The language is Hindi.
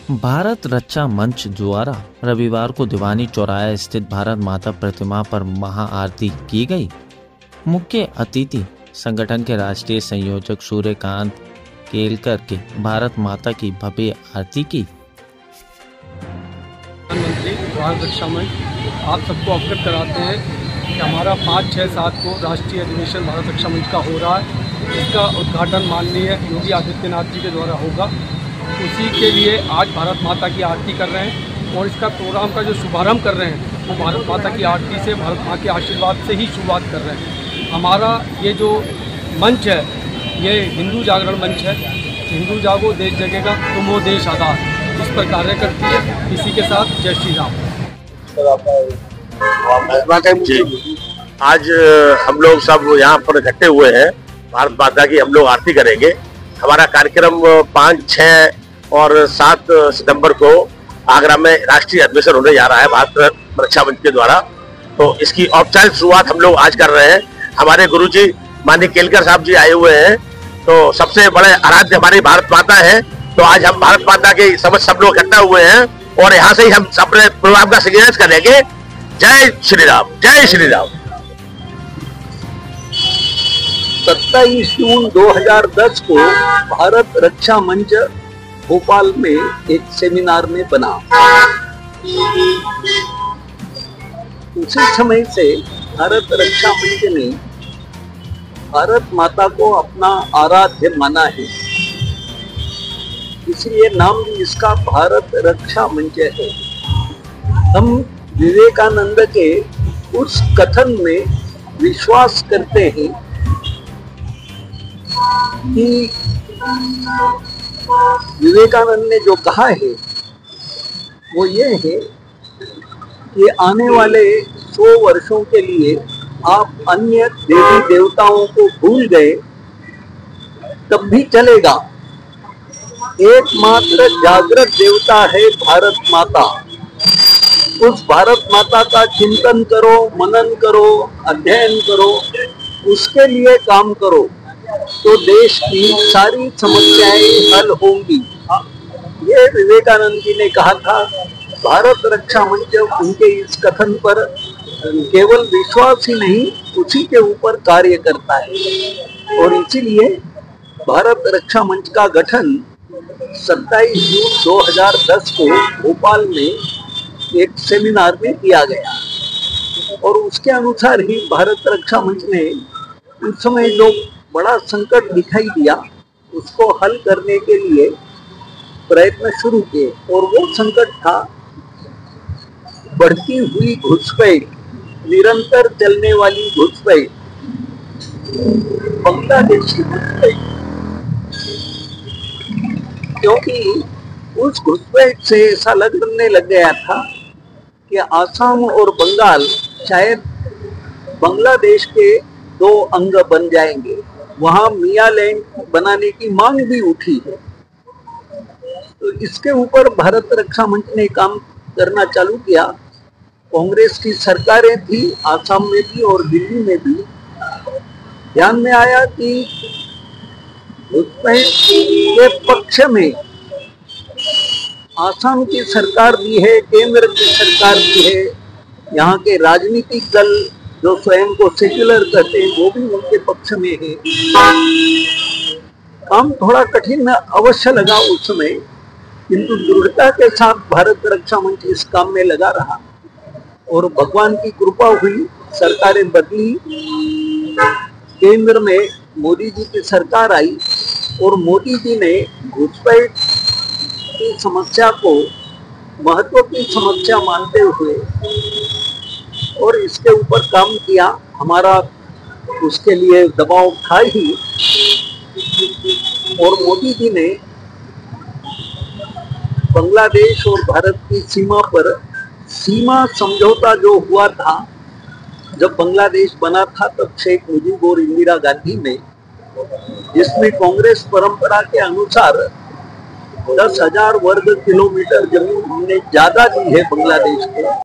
भारत रक्षा मंच द्वारा रविवार को दीवानी चौराहा स्थित भारत माता प्रतिमा पर महाआरती की गई। मुख्य अतिथि संगठन के राष्ट्रीय संयोजक सूर्यकांत केलकर के भारत माता की भव्य आरती की। प्रधानमंत्री भारत रक्षा मंच आप सबको अवगत कराते हैं कि हमारा 5, 6, 7 को राष्ट्रीय अधिवेशन भारत रक्षा मंच का हो रहा है। इसका उद्घाटन माननीय योगी आदित्यनाथ जी के द्वारा होगा। उसी के लिए आज भारत माता की आरती कर रहे हैं और इसका प्रोग्राम का जो शुभारंभ कर रहे हैं वो भारत माता की आरती से, भारत माँ के आशीर्वाद से ही शुरुआत कर रहे हैं। हमारा ये जो मंच है ये हिंदू जागरण मंच है। हिंदू जागो देश जगेगा तुम हो देश आज़ाद, इस पर कार्य करती है। इसी के साथ जय श्री राम। आज हम लोग सब यहाँ पर इकट्ठे हुए हैं, भारत माता की हम लोग आरती करेंगे। हमारा कार्यक्रम 5, 6 और 7 सितंबर को आगरा में राष्ट्रीय अधिवेशन होने जा रहा है भारत रक्षा मंच के द्वारा। तो इसकी औपचारिक शुरुआत हम लोग आज कर रहे हैं। हमारे गुरुजी माननीय केलकर साहब जी आए हुए हैं। तो सबसे बड़े आराध्य हमारी भारत माता है। तो आज हम भारत माता के समझ सब लोग इकट्ठा हुए हैं और यहाँ से ही हम अपने प्रोग्राम का सिग्नेचर करेंगे। जय श्री राम, जय श्री राम। 27 जून 2010 को भारत रक्षा मंच भोपाल में एक सेमिनार में बना। उसी समय से भारत रक्षा मंच ने भारत माता को अपना आराध्य माना है, इसलिए नाम भी इसका भारत रक्षा मंच है। हम विवेकानंद के उस कथन में विश्वास करते हैं कि विवेकानंद ने जो कहा है वो ये है कि आने वाले 100 वर्षों के लिए आप अन्य देवी देवताओं को भूल गए तब भी चलेगा। एकमात्र जागृत देवता है भारत माता। उस भारत माता का चिंतन करो, मनन करो, अध्ययन करो, उसके लिए काम करो तो देश की सारी समस्याएं हल होंगी। ये विवेकानंद जी ने कहा था। भारत रक्षा मंच उनके इस कथन पर केवल विश्वास ही नहीं, उसी के ऊपर कार्य करता है और इसीलिए भारत रक्षा मंच का गठन 27 जून 2010 को भोपाल में एक सेमिनार में किया गया और उसके अनुसार ही भारत रक्षा मंच ने उस समय जो बड़ा संकट दिखाई दिया उसको हल करने के लिए प्रयत्न शुरू किए और वो संकट था बढ़ती हुई घुसपैठ, निरंतर चलने वाली घुसपैठ, बांग्लादेशी घुसपैठ। क्योंकि उस घुसपैठ से ऐसा लगने लग गया था कि आसाम और बंगाल शायद बांग्लादेश के 2 अंग बन जाएंगे। वहां मियालैंड बनाने की मांग भी उठी है। तो इसके ऊपर भारत रक्षा मंच ने काम करना चालू किया। कांग्रेस की सरकारें थी आसाम में भी और दिल्ली में भी। ध्यान में आया कि घुसपैठ के पक्ष में आसाम की सरकार भी है, केंद्र की सरकार भी है, यहाँ के राजनीतिक दल जो स्वयं को सेक्युलर कहते हैं वो भी उनके पक्ष में है। काम थोड़ा कठिन अवश्य लगा उस समय, किंतु दृढ़ता के साथ भारत रक्षा मंच इस काम में लगा रहा और भगवान की कृपा हुई, सरकारें बदली, केंद्र में मोदी जी की सरकार आई और मोदी जी ने घुसपैठ की समस्या को महत्व की समस्या मानते हुए और इसके ऊपर काम किया। हमारा उसके लिए दबाव था ही और मोदी जी ने बांग्लादेश और भारत की सीमा पर सीमा समझौता जो हुआ था, जब बांग्लादेश बना था तब शेख मुजीब और इंदिरा गांधी में, जिसमें कांग्रेस परंपरा के अनुसार 10,000 वर्ग किलोमीटर जमीन हमने ज्यादा दी है बांग्लादेश को।